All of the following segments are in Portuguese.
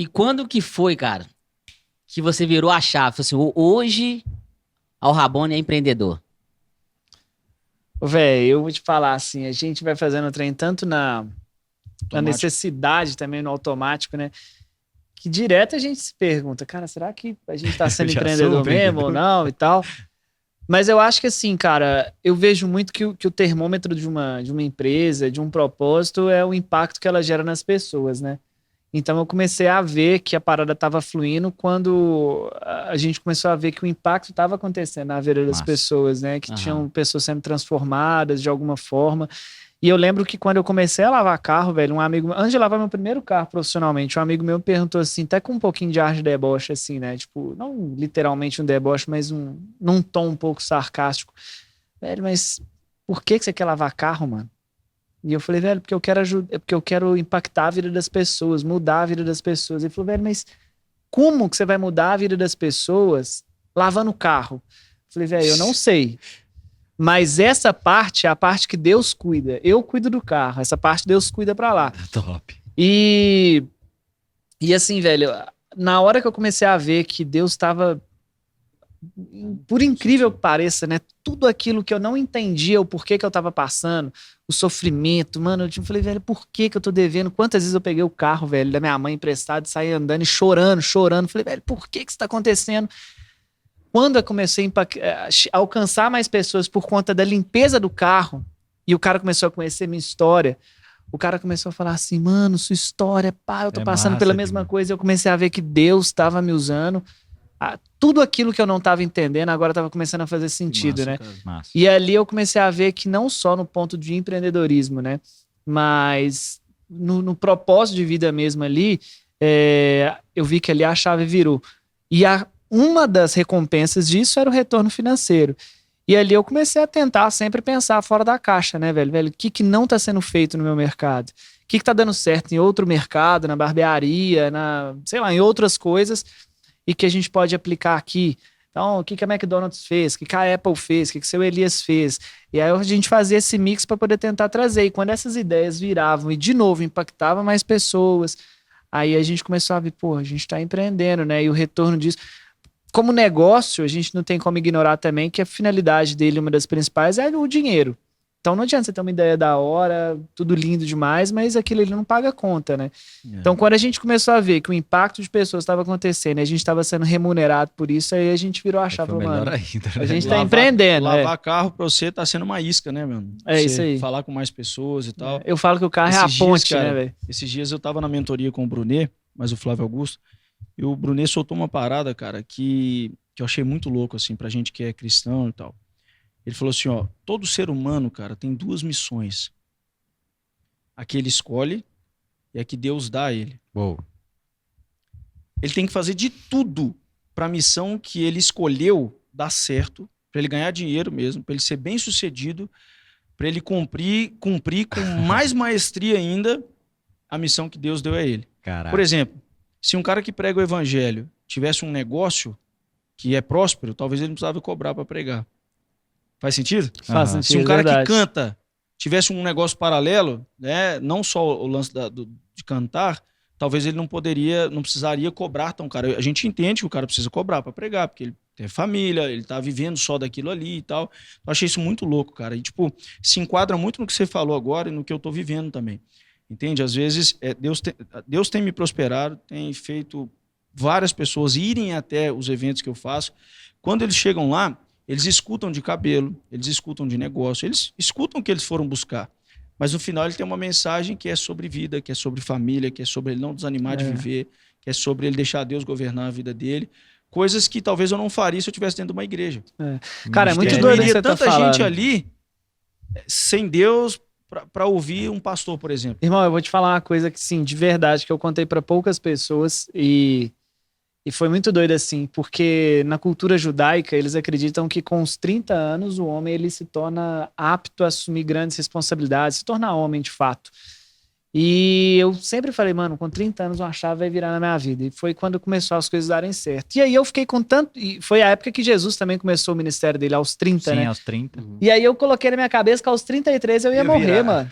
E quando que foi, cara, que você virou a chave? Falou assim, hoje Al Rabone é empreendedor. Véi, eu vou te falar assim, a gente vai fazendo o trem tanto na Automático. necessidade também, no automático, né? Que direto a gente se pergunta, cara, será que a gente tá Eu sendo já sou um empreendedor mesmo ou empreendedor. não e tal? Mas eu acho que assim, cara, eu vejo muito que o termômetro de uma empresa, de um propósito, é o impacto que ela gera nas pessoas, né? Então eu comecei a ver que a parada estava fluindo quando a gente começou a ver que o impacto estava acontecendo na vida das Massa. pessoas, né? Que Aham. tinham pessoas sendo transformadas de alguma forma. E eu lembro que quando eu comecei a lavar carro, velho, um amigo, antes de lavar meu primeiro carro profissionalmente, um amigo meu me perguntou assim, até com um pouquinho de ar de deboche, assim, né? Tipo, não literalmente um deboche, mas num tom um pouco sarcástico. Velho, mas por que você quer lavar carro, mano? E eu falei, velho, porque eu quero ajudar, porque eu quero impactar a vida das pessoas, mudar a vida das pessoas. Ele falou, velho, mas como que você vai mudar a vida das pessoas lavando o carro? Eu falei, velho, eu não sei. Mas essa parte é a parte que Deus cuida. Eu cuido do carro, essa parte Deus cuida pra lá. Top. E, e assim, velho, na hora que eu comecei a ver que Deus estava, por incrível que pareça, né? Tudo aquilo que eu não entendia o porquê que eu tava passando, o sofrimento, mano, eu falei, velho, por que que eu tô devendo? Quantas vezes eu peguei o carro, velho, da minha mãe emprestado e saí andando e chorando, chorando. Falei, velho, por que que isso tá acontecendo? Quando eu comecei a alcançar mais pessoas por conta da limpeza do carro, e o cara começou a conhecer minha história, o cara começou a falar assim, mano, sua história, pá, eu tô É passando pela massa mesma demais. coisa. Eu comecei a ver que Deus estava me usando. Tudo aquilo que eu não estava entendendo, agora estava começando a fazer sentido, Massa, né? cara. Massa. E ali eu comecei a ver que não só no ponto de empreendedorismo, né? Mas no propósito de vida mesmo ali, eu vi que ali a chave virou. E uma das recompensas disso era o retorno financeiro. E ali eu comecei a tentar sempre pensar fora da caixa, né, velho? Velho, o que que não está sendo feito no meu mercado? O que que tá dando certo em outro mercado, na barbearia, sei lá, em outras coisas, e que a gente pode aplicar aqui. Então, o que que a McDonald's fez, o que que a Apple fez, o que que o seu Elias fez. E aí a gente fazia esse mix para poder tentar trazer. E quando essas ideias viravam e de novo impactavam mais pessoas, aí a gente começou a ver, pô, a gente está empreendendo, né? E o retorno disso. Como negócio, a gente não tem como ignorar também que a finalidade dele, uma das principais, é o dinheiro. Então não adianta você ter uma ideia da hora, tudo lindo demais, mas aquilo ele não paga conta, né? Então, quando a gente começou a ver que o impacto de pessoas estava acontecendo e a gente estava sendo remunerado por isso, aí a gente virou a Aí chave, foi melhor mano. ainda, A né? gente tá empreendendo, Lavar carro pra você tá sendo uma isca, né, mano? É isso Você aí. falar com mais pessoas e tal. Eu falo que o carro é a Esses dias, ponte, né, cara, velho? esses dias eu tava na mentoria com o Brunet, mas o Flávio Augusto, e o Brunet soltou uma parada, cara, que eu achei muito louco, assim, pra gente que é cristão e tal. Ele falou assim, ó, todo ser humano, cara, tem duas missões. A que ele escolhe e a que Deus dá a ele. Uou. Ele tem que fazer de tudo pra missão que ele escolheu dar certo, pra ele ganhar dinheiro mesmo, pra ele ser bem sucedido, pra ele cumprir com mais maestria ainda a missão que Deus deu a ele. Caraca. Por exemplo, se um cara que prega o evangelho tivesse um negócio que é próspero, talvez ele não precisava cobrar para pregar. Faz sentido? Faz Aham. sentido, Se um cara que verdade. canta tivesse um negócio paralelo, né, não só o lance de cantar, talvez ele não precisaria cobrar tão caro. A gente entende que o cara precisa cobrar para pregar, porque ele tem família, ele tá vivendo só daquilo ali e tal. Eu achei isso muito louco, cara. E, tipo, se enquadra muito no que você falou agora e no que eu tô vivendo também. Entende? Às vezes, Deus tem me prosperado, tem feito várias pessoas irem até os eventos que eu faço. Quando eles chegam lá, eles escutam de cabelo, eles escutam de negócio, eles escutam o que eles foram buscar. Mas no final ele tem uma mensagem que é sobre vida, que é sobre família, que é sobre ele não desanimar de viver, que é sobre ele deixar Deus governar a vida dele. Coisas que talvez eu não faria se eu estivesse dentro de uma igreja. Cara, é muito Entende? doido Não o que iria você tá tanta gente falando. ali sem Deus para ouvir um pastor, por exemplo. Irmão, eu vou te falar uma coisa que, sim, de verdade, que eu contei para poucas pessoas e foi muito doido assim, porque na cultura judaica eles acreditam que com os 30 anos o homem ele se torna apto a assumir grandes responsabilidades, se torna homem de fato. E eu sempre falei, mano, com 30 anos uma chave vai virar na minha vida. E foi quando começou as coisas darem certo. E aí eu fiquei com tanto... E foi a época que Jesus também começou o ministério dele, aos 30, Sim, né? aos 30. E aí eu coloquei na minha cabeça que aos 33 eu ia Ia morrer, virar. mano.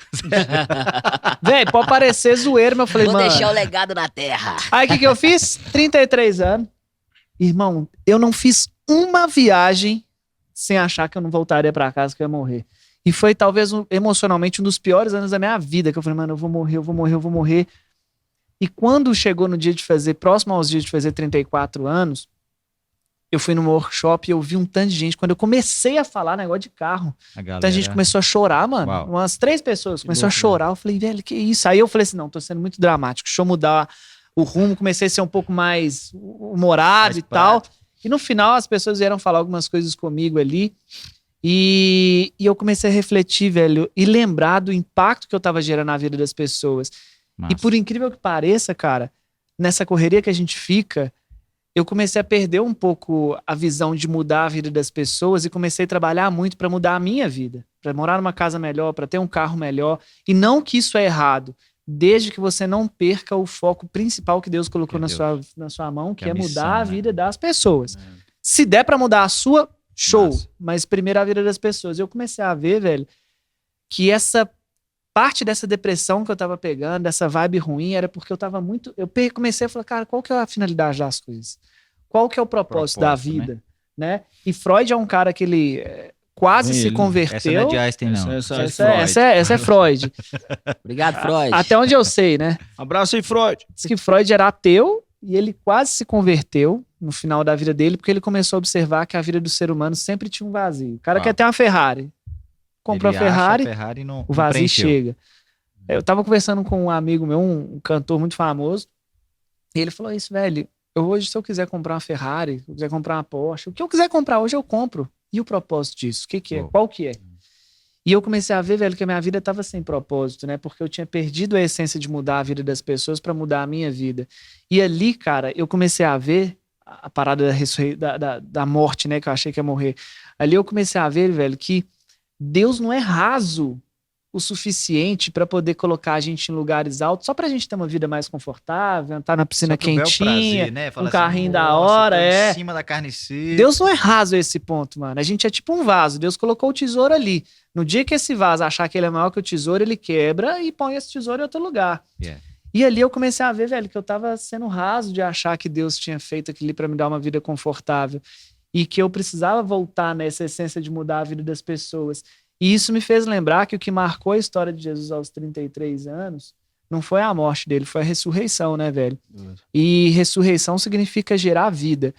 Velho, pode parecer zoeiro, mas eu falei, Vou mano... deixar o legado na terra. Aí o que eu fiz? 33 anos. Irmão, eu não fiz uma viagem sem achar que eu não voltaria pra casa, que eu ia morrer. E foi talvez emocionalmente um dos piores anos da minha vida, que eu falei, mano, eu vou morrer, eu vou morrer, eu vou morrer. E quando chegou no dia de fazer, próximo aos dias de fazer 34 anos, eu fui num workshop e eu vi um tanto de gente. Quando eu comecei a falar negócio de carro, A galera... então a gente começou a chorar, mano. Uau. Umas 3 pessoas começaram a louco, chorar. Eu falei, velho, que isso? Aí eu falei assim, não, tô sendo muito dramático. Deixa eu mudar o rumo. Comecei a ser um pouco mais humorado Mais e tal. prático. E no final as pessoas vieram falar algumas coisas comigo ali. E eu comecei a refletir, velho, e lembrar do impacto que eu tava gerando na vida das pessoas. Massa. E por incrível que pareça, cara, nessa correria que a gente fica, eu comecei a perder um pouco a visão de mudar a vida das pessoas e comecei a trabalhar muito para mudar a minha vida, para morar numa casa melhor, para ter um carro melhor. E não que isso é errado, desde que você não perca o foco principal que Deus colocou Que na sua mão, que Que é é a mudar missão, a né? vida das pessoas. Se der para mudar a sua, show. Massa. Mas primeiro a vida das pessoas. Eu comecei a ver, velho, que essa parte dessa depressão que eu tava pegando, dessa vibe ruim, era porque eu tava muito... comecei a falar, cara, qual que é a finalidade das coisas? Qual que é o propósito da Propósito, vida? Né? E Freud é um cara que ele quase se Ele- converteu. Essa não é de Einstein, não. Essa é Freud. Obrigado, Freud. Até onde eu sei, né? Abraço aí, Freud. Diz que Freud era ateu e ele quase se converteu no final da vida dele porque ele começou a observar que a vida do ser humano sempre tinha um vazio. O cara Uau. quer ter uma Ferrari. Comprou Ele a Ferrari, acha a Ferrari e não, o não vazio preencheu. chega. Eu tava conversando com um amigo meu, um cantor muito famoso, e ele falou isso, velho, hoje se eu quiser comprar uma Ferrari, se eu quiser comprar uma Porsche, o que eu quiser comprar hoje eu compro. E o propósito disso? O que que é? Uou. Qual que é? E eu comecei a ver, velho, que a minha vida tava sem propósito, né? Porque eu tinha perdido a essência de mudar a vida das pessoas para mudar a minha vida. E ali, cara, eu comecei a ver a parada da morte, né? Que eu achei que ia morrer. Ali eu comecei a ver, velho, que Deus não é raso o suficiente para poder colocar a gente em lugares altos só pra gente ter uma vida mais confortável, estar na piscina Só pro bel quentinha, prazer, né? Fala um carrinho da "Nossa, hora, tô é. em cima da carne seca. Deus não é raso a esse ponto, mano. A gente é tipo um vaso. Deus colocou o tesouro ali. No dia que esse vaso achar que ele é maior que o tesouro, ele quebra e põe esse tesouro em outro lugar. Yeah. E ali eu comecei a ver, velho, que eu tava sendo raso de achar que Deus tinha feito aquilo ali pra me dar uma vida confortável. E que eu precisava voltar nessa essência de mudar a vida das pessoas. E isso me fez lembrar que o que marcou a história de Jesus aos 33 anos não foi a morte dele, foi a ressurreição, né, velho? E ressurreição significa gerar vida.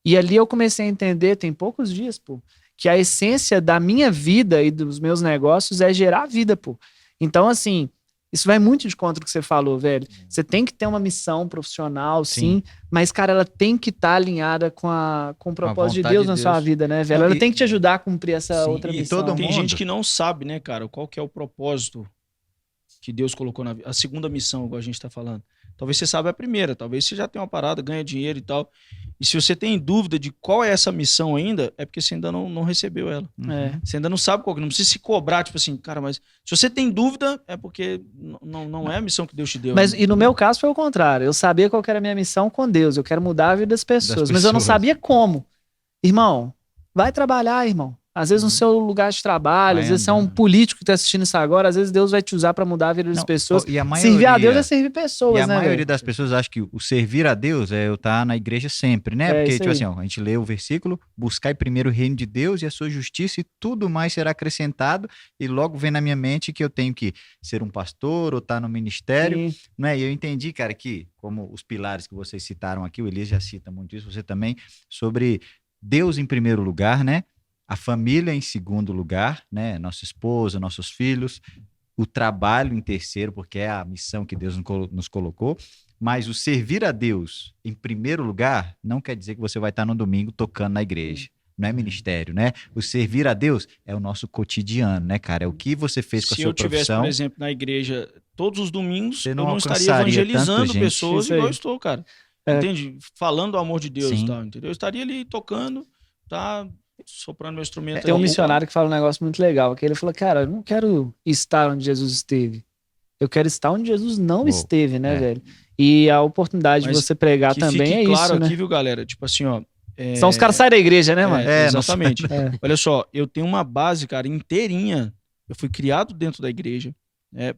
E ali eu comecei a entender, tem poucos dias, pô, que a essência da minha vida e dos meus negócios é gerar vida, pô. Então, assim, isso vai muito de contra o que você falou, velho. Você tem que ter uma missão profissional, sim, mas, cara, ela tem que estar alinhada com o propósito de vontade Deus de na sua Deus. vida, né, velho? Não, Ela e- tem que te ajudar a cumprir essa Sim, outra e missão. todo Tem mundo- gente que não sabe, né, cara, qual que é o propósito que Deus colocou na vida. A segunda missão, igual a gente tá falando. Talvez você saiba a primeira, talvez você já tenha uma parada, ganha dinheiro e tal. E se você tem dúvida de qual é essa missão ainda, é porque você ainda não recebeu ela. É. Você ainda não sabe qual que, não precisa se cobrar, tipo assim, cara, mas se você tem dúvida, é porque não é a missão que Deus te deu. Mas, né? e no meu caso foi o contrário. Eu sabia qual que era a minha missão com Deus. Eu quero mudar a vida das pessoas. Mas eu não pessoas. sabia como. Irmão, vai trabalhar, irmão. Às vezes no seu lugar de trabalho, Vai às vezes você é um andando. político que tá assistindo isso agora, às vezes Deus vai te usar pra mudar a vida das Não, pessoas. e a Servir a Deus maioria- é servir E pessoas, a né, maioria velho? das pessoas acha que o servir a Deus é eu estar na igreja sempre, né? É Porque, isso tipo aí. assim, ó, a gente lê o versículo, buscai primeiro o reino de Deus e a sua justiça e tudo mais será acrescentado, e logo vem na minha mente que eu tenho que ser um pastor ou estar no ministério, Sim. né? E eu entendi, cara, que como os pilares que vocês citaram aqui, o Elias já cita muito isso, você também, sobre Deus em primeiro lugar, né? A família em segundo lugar, né? Nossa esposa, nossos filhos, o trabalho em terceiro, porque é a missão que Deus nos colocou, mas o servir a Deus em primeiro lugar não quer dizer que você vai estar no domingo tocando na igreja. Não é ministério, né? O servir a Deus é o nosso cotidiano, né, cara? É o que você fez com a Se sua eu tivesse, profissão. por exemplo, na igreja todos os domingos, Você eu não não estaria alcançaria evangelizando tanta gente. pessoas Isso aí. igual eu estou, cara. É. Entende? Falando do amor de Deus Sim. e tal, entendeu? Eu estaria ali tocando, tá soprando meu instrumento. Tem um ali. missionário que fala um negócio muito legal, que ele falou, cara, eu não quero estar onde Jesus esteve. Eu quero estar onde Jesus não Boa. esteve, né, É. velho? E a oportunidade Mas de você pregar que também fique é claro isso, né? aqui, viu, galera? Tipo assim, ó. São os caras que saem da igreja, né, mano? É, não Exatamente. É. Olha só, eu tenho uma base, cara, inteirinha. Eu fui criado dentro da igreja.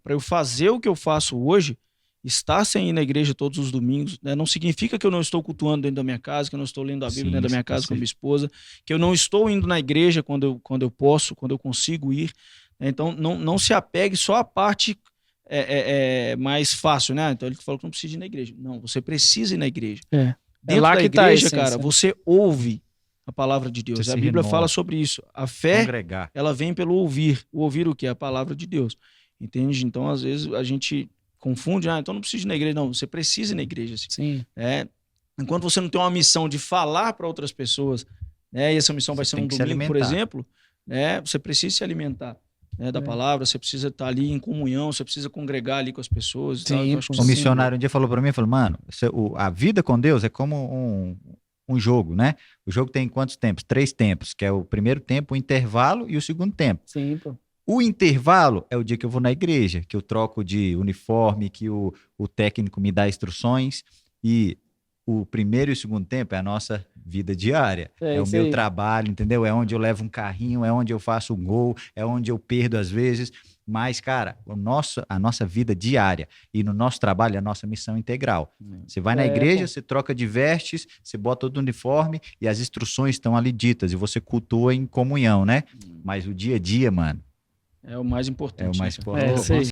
Para eu fazer o que eu faço hoje, estar sem ir na igreja todos os domingos, né, não significa que eu não estou cultuando dentro da minha casa, que eu não estou lendo a Bíblia Sim, dentro da minha sim, casa com a sim. minha esposa, que eu não estou indo na igreja quando eu posso, quando eu consigo ir. Então, não se apegue só à parte mais fácil, né? Então, ele falou que não precisa ir na igreja. Não, você precisa ir na igreja. É. Dentro lá da que tá a igreja, essência, cara, né? você ouve a palavra de Deus. Você A se Bíblia renova. fala sobre isso. A fé, Congregar. ela vem pelo ouvir. O ouvir o quê? A palavra de Deus. Entende? Então, às vezes, a gente confunde. Então não precisa ir na igreja. Não, você precisa ir na igreja. Assim. Sim. Enquanto você não tem uma missão de falar para outras pessoas, né, e essa missão vai Você ser tem um que se domingo, por alimentar. exemplo, né, você precisa se alimentar, né, da palavra, você precisa estar ali em comunhão, você precisa congregar ali com as pessoas. E tal. Sim, Eu acho que pô. Um isso é missionário um dia falou pra mim, falou, mano, a vida com Deus é como um jogo, né? O jogo tem quantos tempos? 3 tempos, que é o primeiro tempo, o intervalo e o segundo tempo. Sim, pô. O intervalo é o dia que eu vou na igreja, que eu troco de uniforme, que o técnico me dá instruções, e o primeiro e o segundo tempo é a nossa vida diária. É o isso meu aí. trabalho, entendeu? É onde eu levo um carrinho, é onde eu faço um gol, é onde eu perdo às vezes. Mas, cara, a nossa vida diária e no nosso trabalho é a nossa missão integral. Você vai na igreja, pô. você troca de vestes, você bota todo o uniforme e as instruções estão ali ditas e você cultua em comunhão, né? Mas o dia a dia, mano, o mais importante. é o mais né, cara? importante. É, isso aí.